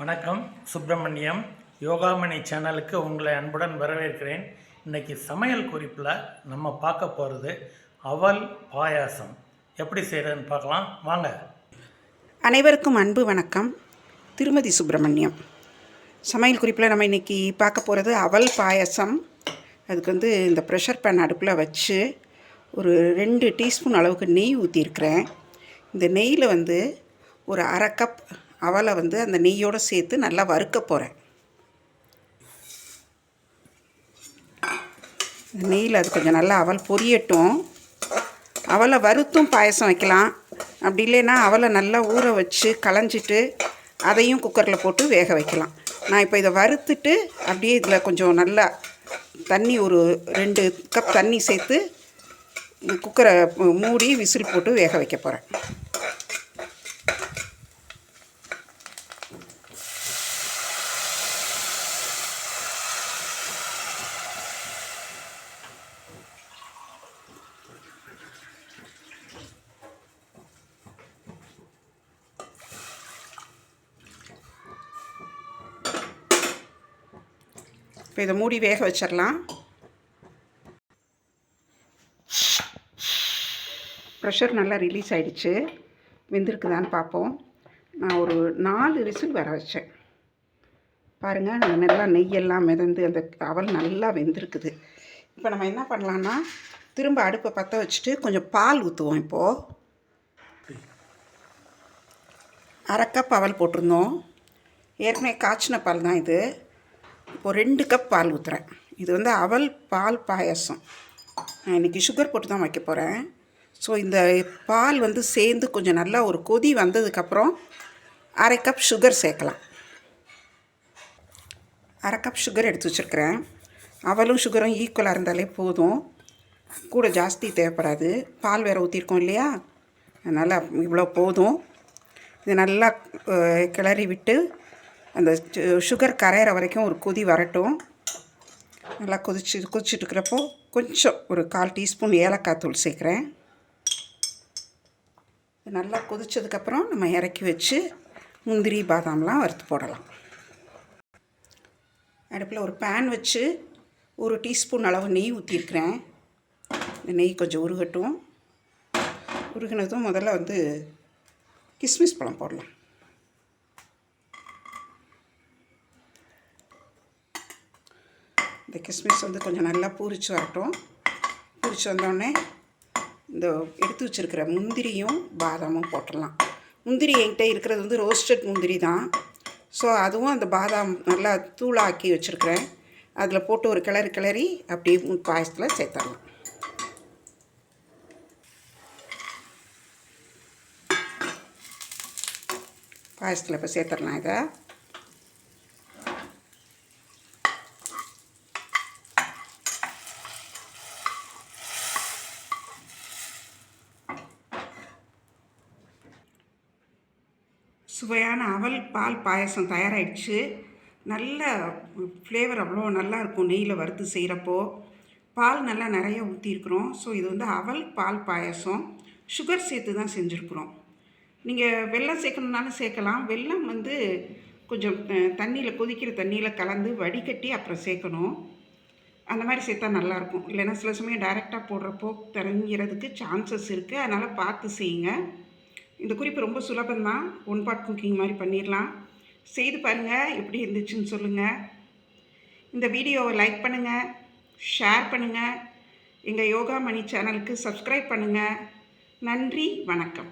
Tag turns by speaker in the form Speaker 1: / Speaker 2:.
Speaker 1: வணக்கம். சுப்பிரமணியம் யோகாமணி சேனலுக்கு உங்களை அன்புடன் வரவேற்கிறேன். இன்றைக்கி சமையல் குறிப்பில் நம்ம பார்க்க போகிறது அவல் பாயாசம் எப்படி செய்கிறதுன்னு பார்க்கலாம் வாங்க.
Speaker 2: அனைவருக்கும் அன்பு வணக்கம். திருமதி சுப்பிரமணியம். சமையல் குறிப்பில் நம்ம இன்றைக்கி பார்க்க போகிறது அவல் பாயாசம். அதுக்கு இந்த ப்ரெஷர் பேன் அடுப்பில் வச்சு ஒரு 2 டீஸ்பூன் அளவுக்கு நெய் ஊற்றிருக்கிறேன். இந்த நெய்யில் ஒரு அரை கப் அவலை அந்த நெய்யோடு சேர்த்து நல்லா வறுக்க போகிறேன். நெய்யில் அது கொஞ்சம் நல்லா அவல் பொரியட்டும். அவலை வறுத்தும் பாயசம் வைக்கலாம். அப்படி இல்லைன்னா அவலை நல்லா ஊற வச்சு களைஞ்சிட்டு அதையும் குக்கரில் போட்டு வேக வைக்கலாம். நான் இப்போ இதை வறுத்துட்டு அப்படியே இதில் கொஞ்சம் நல்லா தண்ணி ஒரு 2 கப் தண்ணி சேர்த்து குக்கரை மூடி விசில் போட்டு வேக வைக்க போகிறேன். இப்போ இதை மூடி வேக வச்சிடலாம். ப்ரெஷர் நல்லா ரிலீஸ் ஆகிடுச்சு. வெந்திருக்குதான்னு பார்ப்போம். நான் ஒரு 4 விசில் வர வச்சேன். பாருங்கள், நான் நல்லா நெய்யெல்லாம் மிதந்து அந்த அவல் நல்லா வெந்திருக்குது. இப்போ நம்ம என்ன பண்ணலான்னா திரும்ப அடுப்பை பற்ற வச்சுட்டு கொஞ்சம் பால் ஊற்றுவோம். இப்போது அரை கப் அவல் போட்டிருந்தோம். ஏற்கனவே காய்ச்சின பால் தான் இது. இப்போது 2 கப் பால் ஊற்றுறேன். இது அவல் பால் பாயாசம். நான் இன்றைக்கி சுகர் போட்டு தான் வைக்க போகிறேன். ஸோ இந்த பால் சேர்ந்து கொஞ்சம் நல்லா ஒரு கொதி வந்ததுக்கப்புறம் அரை கப் சுகர் சேர்க்கலாம். அரை கப் சுகர் எடுத்து வச்சுருக்கிறேன். அவலும் சுகரும் ஈக்குவலாக இருந்தாலே போதும், கூட ஜாஸ்தி தேவைப்படாது. பால் வேறு ஊற்றிருக்கோம் இல்லையா, அதனால் இவ்வளோ போதும். இது நல்லா கிளறி விட்டு அந்த சுகர் கரையிற வரைக்கும் ஒரு கொதி வரட்டும். நல்லா கொதிச்சுட்டு இருக்கிறப்போ கொஞ்சம் ஒரு 1/4 டீஸ்பூன் ஏலக்காய் தூள் சேர்க்குறேன். நல்லா கொதித்ததுக்கப்புறம் நம்ம இறக்கி வச்சு முந்திரி பாதாம்லாம் வறுத்து போடலாம். அடுப்பில் ஒரு பேன் வச்சு 1 டீஸ்பூன் அளவு நெய் ஊற்றிருக்கிறேன். இந்த நெய் கொஞ்சம் உருகட்டும். உருகினதும் முதல்ல கிஸ்மிஸ் பழம் போடலாம். இந்த கிஸ்மிஸ் கொஞ்சம் நல்லா பூரிச்சு வரட்டும். பூரிச்சு வந்தோடனே இந்த எடுத்து வச்சுருக்கிற முந்திரியும் பாதாமும் போட்டுடலாம். முந்திரி என்கிட்ட இருக்கிறது ரோஸ்டட் முந்திரி தான். ஸோ அதுவும் அந்த பாதாம் நல்லா தூளாக்கி வச்சுருக்கிறேன். அதில் போட்டு ஒரு கிளறி அப்படியே பாயசத்தில் சேர்த்துடலாம். பாயசத்தில் இப்போ சேர்த்துடலாம். இதை சுவையான அவல் பால் பாயசம் தயாராகிடுச்சு. நல்ல ஃப்ளேவர் அவ்வளோ நல்லாயிருக்கும். நெய்யில் வறுத்து செய்கிறப்போ பால் நல்லா நிறைய ஊற்றிருக்குறோம். ஸோ இது அவல் பால் பாயசம் சுகர் சேர்த்து தான் செஞ்சுருக்குறோம். நீங்கள் வெல்லம் சேர்க்கணுன்னாலும் சேர்க்கலாம். வெல்லம் கொஞ்சம் தண்ணியில் கொதிக்கிற தண்ணியில் கலந்து வடிகட்டி அப்புறம் சேர்க்கணும். அந்த மாதிரி சேர்த்தா நல்லாயிருக்கும். இல்லைன்னா சில சமயம் டைரெக்டாக போடுறப்போ தெரிஞ்சுறதுக்கு சான்சஸ் இருக்குது. அதனால் பார்த்து செய்யுங்க. இந்த குறிப்பு ரொம்ப சுலபந்தான். 1 பாட் குக்கிங் மாதிரி பண்ணிடலாம். செய்து பாருங்கள், எப்படி இருந்துச்சுன்னு சொல்லுங்கள். இந்த வீடியோவை லைக் பண்ணுங்கள், ஷேர் பண்ணுங்கள். எங்கள் யோகாமணி சேனலுக்கு சப்ஸ்கிரைப் பண்ணுங்கள். நன்றி, வணக்கம்.